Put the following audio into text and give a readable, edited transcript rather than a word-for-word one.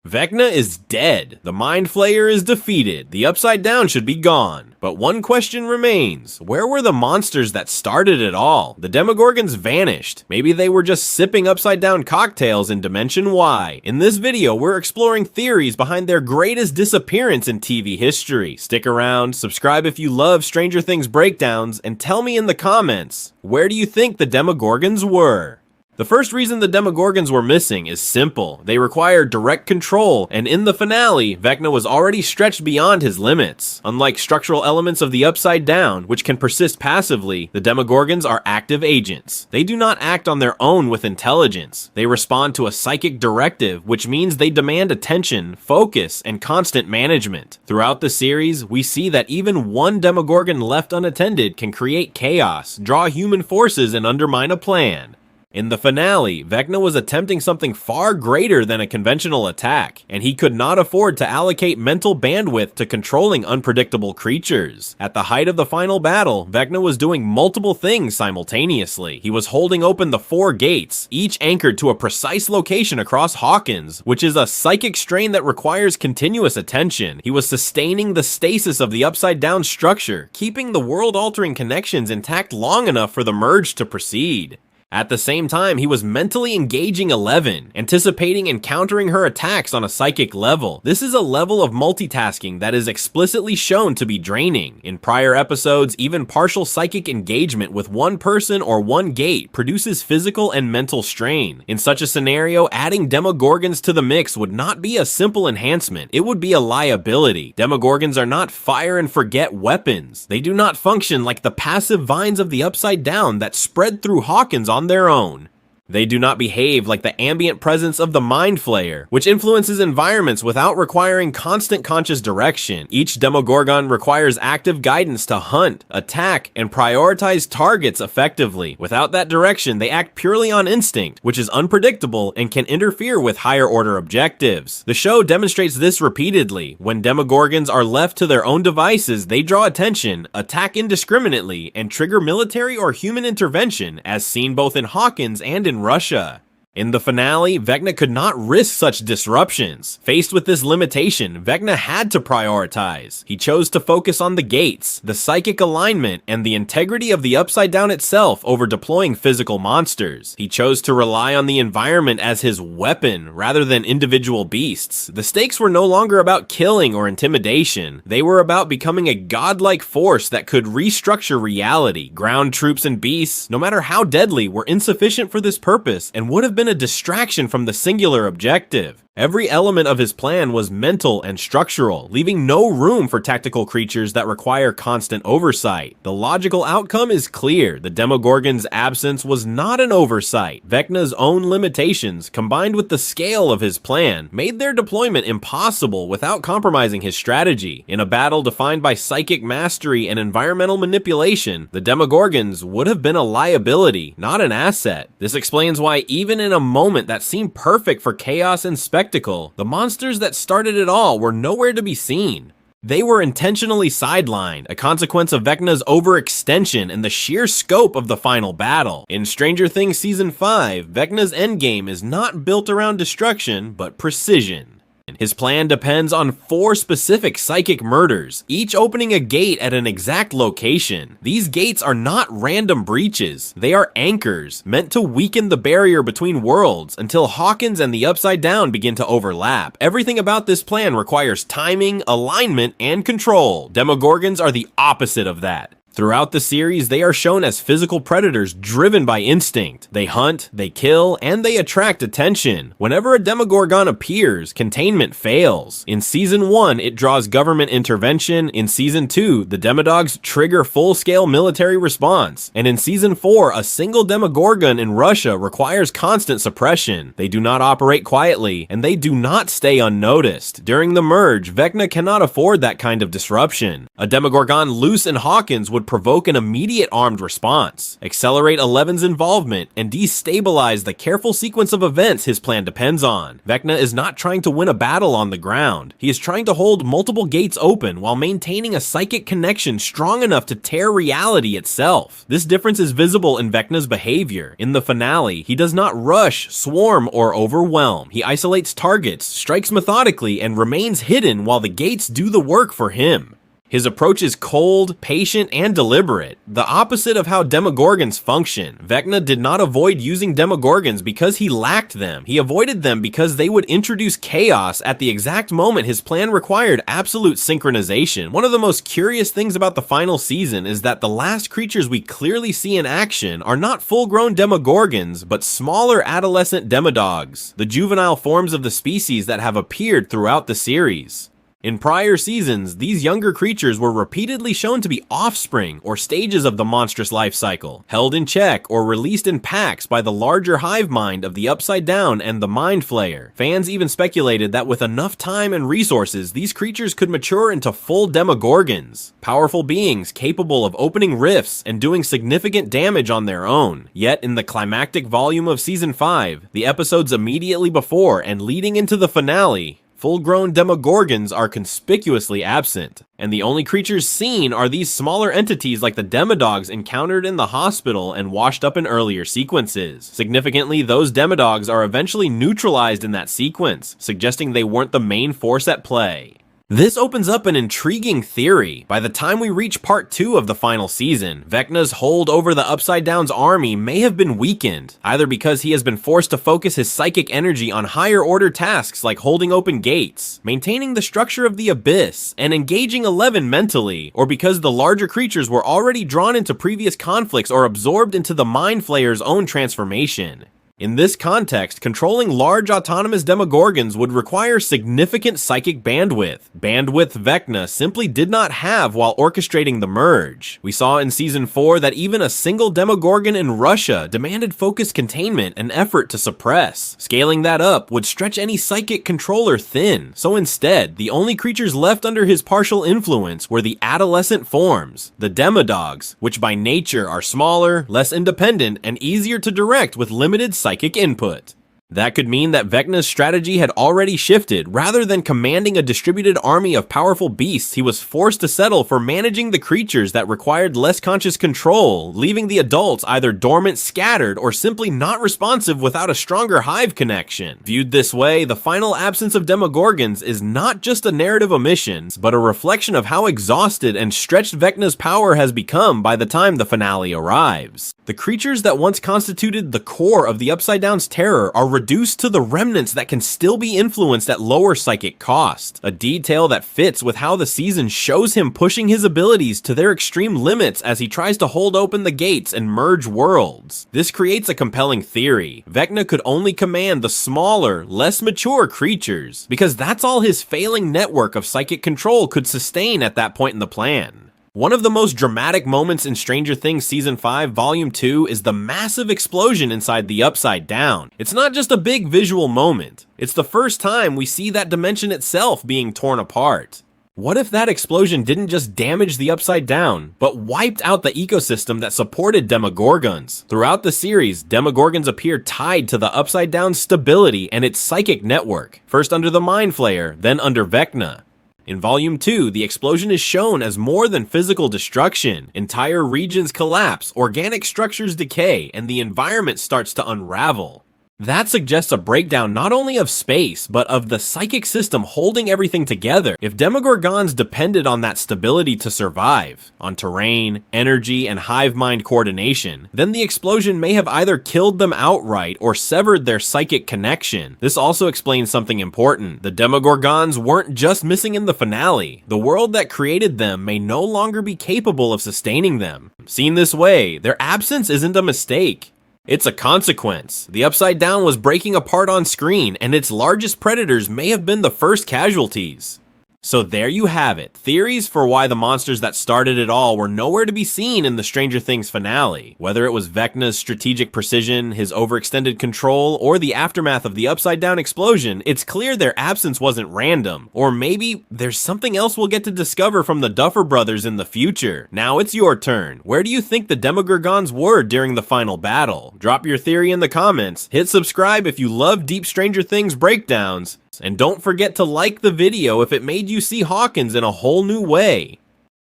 Vecna is dead, the Mind Flayer is defeated, the Upside Down should be gone. But one question remains, where were the monsters that started it all? The Demogorgons vanished. Maybe they were just sipping upside down cocktails in Dimension Y. In this video, we're exploring theories behind their greatest disappearance in TV history. Stick around, subscribe if you love Stranger Things breakdowns, and tell me in the comments, where do you think the Demogorgons were? The first reason the Demogorgons were missing is simple. They required direct control, and in the finale, Vecna was already stretched beyond his limits. Unlike structural elements of the Upside Down, which can persist passively, the Demogorgons are active agents. They do not act on their own with intelligence. They respond to a psychic directive, which means they demand attention, focus, and constant management. Throughout the series, we see that even one Demogorgon left unattended can create chaos, draw human forces, and undermine a plan. In the finale, Vecna was attempting something far greater than a conventional attack, and he could not afford to allocate mental bandwidth to controlling unpredictable creatures. At the height of the final battle, Vecna was doing multiple things simultaneously. He was holding open the 4 gates, each anchored to a precise location across Hawkins, which is a psychic strain that requires continuous attention. He was sustaining the stasis of the Upside Down structure, keeping the world-altering connections intact long enough for the merge to proceed. At the same time, he was mentally engaging Eleven, anticipating and countering her attacks on a psychic level. This is a level of multitasking that is explicitly shown to be draining. In prior episodes, even partial psychic engagement with one person or one gate produces physical and mental strain. In such a scenario, adding Demogorgons to the mix would not be a simple enhancement, it would be a liability. Demogorgons are not fire and forget weapons. They do not function like the passive vines of the Upside Down that spread through Hawkins on their own. They do not behave like the ambient presence of the Mind Flayer, which influences environments without requiring constant conscious direction. Each Demogorgon requires active guidance to hunt, attack, and prioritize targets effectively. Without that direction, they act purely on instinct, which is unpredictable and can interfere with higher order objectives. The show demonstrates this repeatedly. When Demogorgons are left to their own devices, they draw attention, attack indiscriminately, and trigger military or human intervention, as seen both in Hawkins and in Russia. In the finale, Vecna could not risk such disruptions. Faced with this limitation, Vecna had to prioritize. He chose to focus on the gates, the psychic alignment, and the integrity of the Upside Down itself over deploying physical monsters. He chose to rely on the environment as his weapon rather than individual beasts. The stakes were no longer about killing or intimidation. They were about becoming a godlike force that could restructure reality. Ground troops and beasts, no matter how deadly, were insufficient for this purpose and would have been a distraction from the singular objective. Every element of his plan was mental and structural, leaving no room for tactical creatures that require constant oversight. The logical outcome is clear. The Demogorgon's absence was not an oversight. Vecna's own limitations, combined with the scale of his plan, made their deployment impossible without compromising his strategy. In a battle defined by psychic mastery and environmental manipulation, the Demogorgons would have been a liability, not an asset. This explains why even in a moment that seemed perfect for chaos and spectacle, the monsters that started it all were nowhere to be seen. They were intentionally sidelined, a consequence of Vecna's overextension and the sheer scope of the final battle. In Stranger Things Season 5, Vecna's endgame is not built around destruction, but precision. His plan depends on 4 specific psychic murders, each opening a gate at an exact location. These gates are not random breaches, they are anchors, meant to weaken the barrier between worlds until Hawkins and the Upside Down begin to overlap. Everything about this plan requires timing, alignment, and control. Demogorgons are the opposite of that. Throughout the series, they are shown as physical predators driven by instinct. They hunt, they kill, and they attract attention. Whenever a Demogorgon appears, containment fails. In Season 1, it draws government intervention. In Season 2, the Demodogs trigger full-scale military response. And in Season 4, a single Demogorgon in Russia requires constant suppression. They do not operate quietly, and they do not stay unnoticed. During the merge, Vecna cannot afford that kind of disruption. A Demogorgon loose in Hawkins would would provoke an immediate armed response, accelerate 11's involvement, and destabilize the careful sequence of events his plan depends on. Vecna is not trying to win a battle on the ground. He is trying to hold multiple gates open while maintaining a psychic connection strong enough to tear reality itself. This difference is visible in Vecna's behavior. In the finale, he does not rush, swarm, or overwhelm. He isolates targets, strikes methodically, and remains hidden while the gates do the work for him. His approach is cold, patient, and deliberate, the opposite of how Demogorgons function. Vecna did not avoid using Demogorgons because he lacked them. He avoided them because they would introduce chaos at the exact moment his plan required absolute synchronization. One of the most curious things about the final season is that the last creatures we clearly see in action are not full-grown Demogorgons, but smaller adolescent Demodogs, the juvenile forms of the species that have appeared throughout the series. In prior seasons, these younger creatures were repeatedly shown to be offspring or stages of the monstrous life cycle, held in check or released in packs by the larger hive mind of the Upside Down and the Mind Flayer. Fans even speculated that with enough time and resources, these creatures could mature into full Demogorgons, powerful beings capable of opening rifts and doing significant damage on their own. Yet in the climactic volume of Season 5, the episodes immediately before and leading into the finale, full-grown Demogorgons are conspicuously absent, and the only creatures seen are these smaller entities like the Demodogs encountered in the hospital and washed up in earlier sequences. Significantly, those Demodogs are eventually neutralized in that sequence, suggesting they weren't the main force at play. This opens up an intriguing theory. By the time we reach part 2 of the final season, Vecna's hold over the Upside Down's army may have been weakened, either because he has been forced to focus his psychic energy on higher order tasks like holding open gates, maintaining the structure of the Abyss, and engaging 11 mentally, or because the larger creatures were already drawn into previous conflicts or absorbed into the Mind Flayer's own transformation. In this context, controlling large autonomous Demogorgons would require significant psychic bandwidth Vecna simply did not have while orchestrating the merge. We saw in Season 4 that even a single Demogorgon in Russia demanded focused containment and effort to suppress. Scaling that up would stretch any psychic controller thin, so instead, the only creatures left under his partial influence were the adolescent forms, the Demodogs, which by nature are smaller, less independent, and easier to direct with limited psychic input. That could mean that Vecna's strategy had already shifted. Rather than commanding a distributed army of powerful beasts, he was forced to settle for managing the creatures that required less conscious control, leaving the adults either dormant, scattered, or simply not responsive without a stronger hive connection. Viewed this way, the final absence of Demogorgons is not just a narrative omission, but a reflection of how exhausted and stretched Vecna's power has become by the time the finale arrives. The creatures that once constituted the core of the Upside Down's terror are reduced to the remnants that can still be influenced at lower psychic cost, a detail that fits with how the season shows him pushing his abilities to their extreme limits as he tries to hold open the gates and merge worlds. This creates a compelling theory. Vecna could only command the smaller, less mature creatures, because that's all his failing network of psychic control could sustain at that point in the plan. One of the most dramatic moments in Stranger Things Season 5 Volume 2 is the massive explosion inside the Upside Down. It's not just a big visual moment. It's the first time we see that dimension itself being torn apart. What if that explosion didn't just damage the Upside Down, but wiped out the ecosystem that supported Demogorgons? Throughout the series, Demogorgons appear tied to the Upside Down's stability and its psychic network, first under the Mind Flayer, then under Vecna. In Volume 2, the explosion is shown as more than physical destruction. Entire regions collapse, organic structures decay, and the environment starts to unravel. That suggests a breakdown not only of space, but of the psychic system holding everything together. If Demogorgons depended on that stability to survive, on terrain, energy, and hive mind coordination, then the explosion may have either killed them outright or severed their psychic connection. This also explains something important. The Demogorgons weren't just missing in the finale. The world that created them may no longer be capable of sustaining them. Seen this way, their absence isn't a mistake. It's a consequence. The Upside Down was breaking apart on screen, and its largest predators may have been the first casualties. So there you have it, theories for why the monsters that started it all were nowhere to be seen in the Stranger Things finale. Whether it was Vecna's strategic precision, his overextended control, or the aftermath of the upside down explosion, it's clear their absence wasn't random. Or maybe there's something else we'll get to discover from the Duffer Brothers in the future. Now it's your turn. Where do you think the Demogorgons were during the final battle? Drop your theory in the comments, hit subscribe if you love deep Stranger Things breakdowns, and don't forget to like the video if it made you see Hawkins in a whole new way.